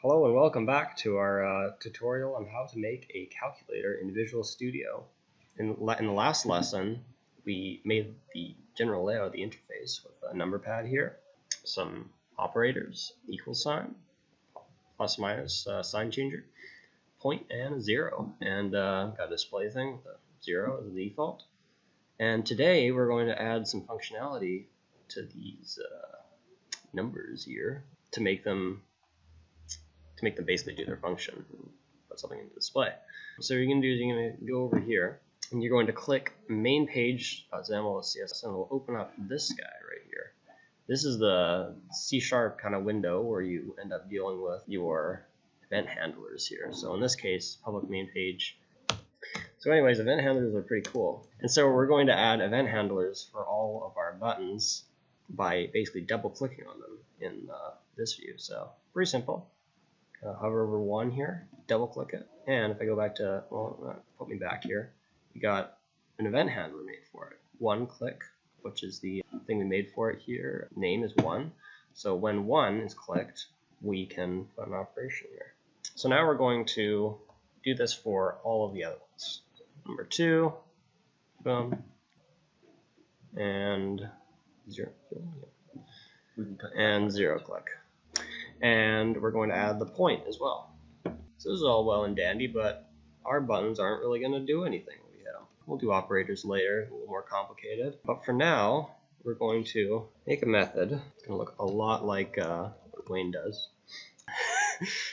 Hello and welcome back to our tutorial on how to make a calculator in Visual Studio. In the last lesson, we made the general layout of the interface with a number pad here, some operators, equal sign, plus minus sign changer, point, and a zero, and got a display thing with a zero as the default. And today we're going to add some functionality to these numbers here to make them basically do their function, put something into display. So what you're going to do is you're going to go over here and you're going to click main page XAML and C, and it will open up this guy right here. This is the C# kind of window where you end up dealing with your event handlers here. So in this case, public main page. So anyways, event handlers are pretty cool. And so we're going to add event handlers for all of our buttons by basically double clicking on them in this view. So pretty simple. Hover over one here, double click it, and if I go back to, well, put me back here, we got an event handler made for it. One click, which is the thing we made for it here, name is one. So when one is clicked, we can put an operation here. So now we're going to do this for all of the other ones. Number two, boom, and zero click. And we're going to add the point as well. So this is all well and dandy, but our buttons aren't really going to do anything when we hit them. We'll do operators later, a little more complicated. But for now, we're going to make a method. It's going to look a lot like what Wayne does.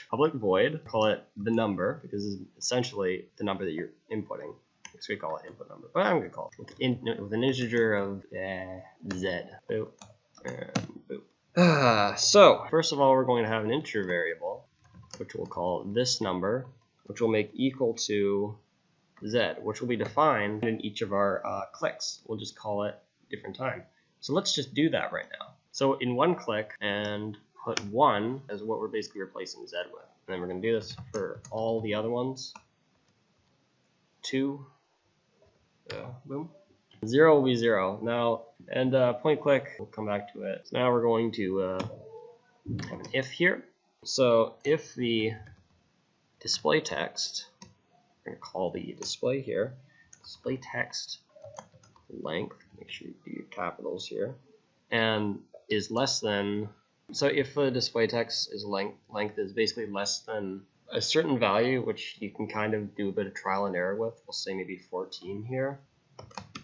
Public void, call it the number, because it's essentially the number that you're inputting. So we call it input number, but I'm going to call it with an integer of z. Boop, and boop. So first of all, we're going to have an integer variable, which we'll call this number, which will make equal to z, which will be defined in each of our clicks. We'll just call it a different time. So let's just do that right now. So in one click, and put 1 as what we're basically replacing z with. And then we're going to do this for all the other ones. 2, boom. 0 will be 0. Now, and point click, we'll come back to it. So now we're going to have an if here. So if the display text, we're going to call the display here, display text length, make sure you do your capitals here, and is less than, so if the display text is length is basically less than a certain value, which you can kind of do a bit of trial and error with, we'll say maybe 14 here.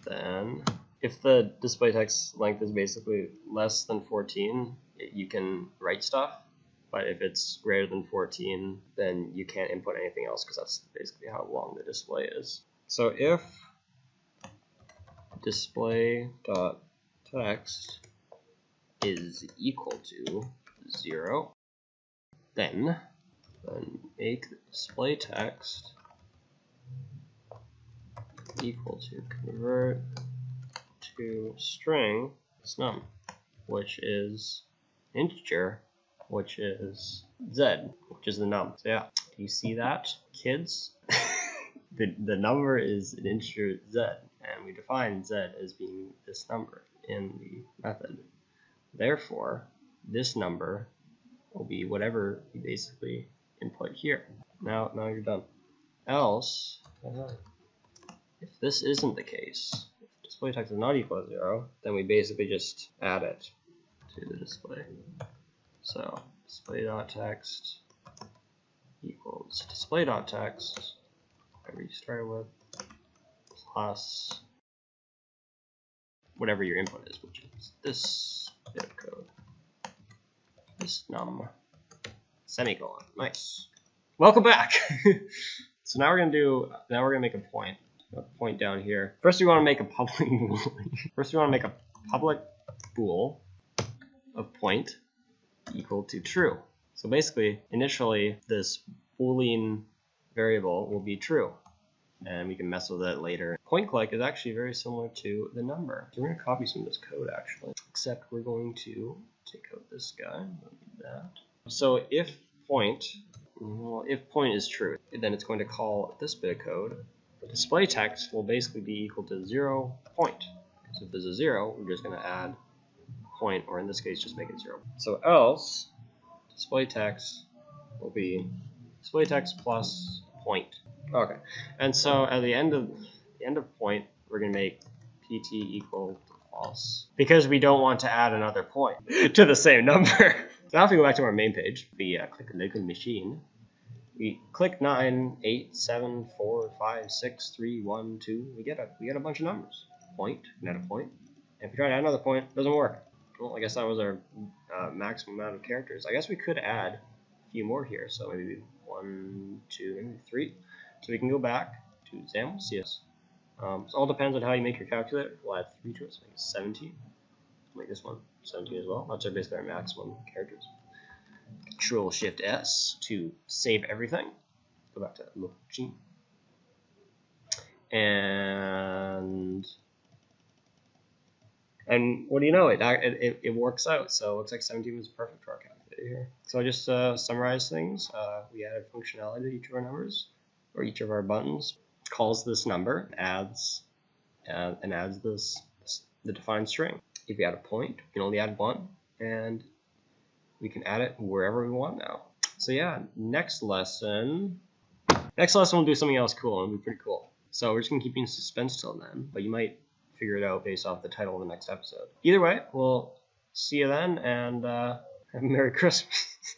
Then if the display text length is basically less than 14, you can write stuff, but if it's greater than 14, then you can't input anything else because that's basically how long the display is. So if display.text is equal to 0, then make display text equal to convert to string num, which is integer, which is z, which is the num. So yeah, do you see that, kids? the number is an integer z, and we define z as being this number in the method. Therefore, this number will be whatever you basically input here. Now you're done. Else, if this isn't the case, if display text is not equal to 0, then we basically just add it to the display. So display.text equals display.text, whatever you started with, plus whatever your input is, which is this bit of code, this num, semicolon. Nice. Welcome back. So now we're gonna make a point. Point down here. First, we want to make a public bool of point equal to true. So basically, initially, this boolean variable will be true, and we can mess with it later. Point click is actually very similar to the number. So we're going to copy some of this code actually, except we're going to take out this guy. Don't need that. So if point is true, then it's going to call this bit of code. The display text will basically be equal to 0 point. So if there's a 0, we're just going to add point, or in this case, just make it 0. So else display text will be display text plus point. Okay, and so at the end of point, we're gonna make pt equal to false because we don't want to add another point to the same number. Now if we go back to our main page, we click local machine. We click 9, 8, 7, 4, 5, 6, 3, 1, 2. We get a bunch of numbers. Point, we can add a point. And if we try to add another point, it doesn't work. Well, I guess that was our maximum amount of characters. I guess we could add a few more here. So maybe 1, 2, maybe 3. So we can go back to XAML, CS. It all depends on how you make your calculator. We'll add 3 to it, so make it 17. Make this one 17 as well. That's basically our maximum characters. Control-Shift-S to save everything. Go back to local machine. And what do you know? It works out. So it looks like 17 was perfect for our calculator here. So I just summarize things. We added functionality to each of our numbers, or each of our buttons. Calls this number, adds the defined string. If we add a point, we can only add one, and we can add it wherever we want now. So yeah, next lesson we'll do something else cool, and it'll be pretty cool. So we're just gonna keep you in suspense till then, but you might figure it out based off the title of the next episode. Either way, we'll see you then, and have a Merry Christmas.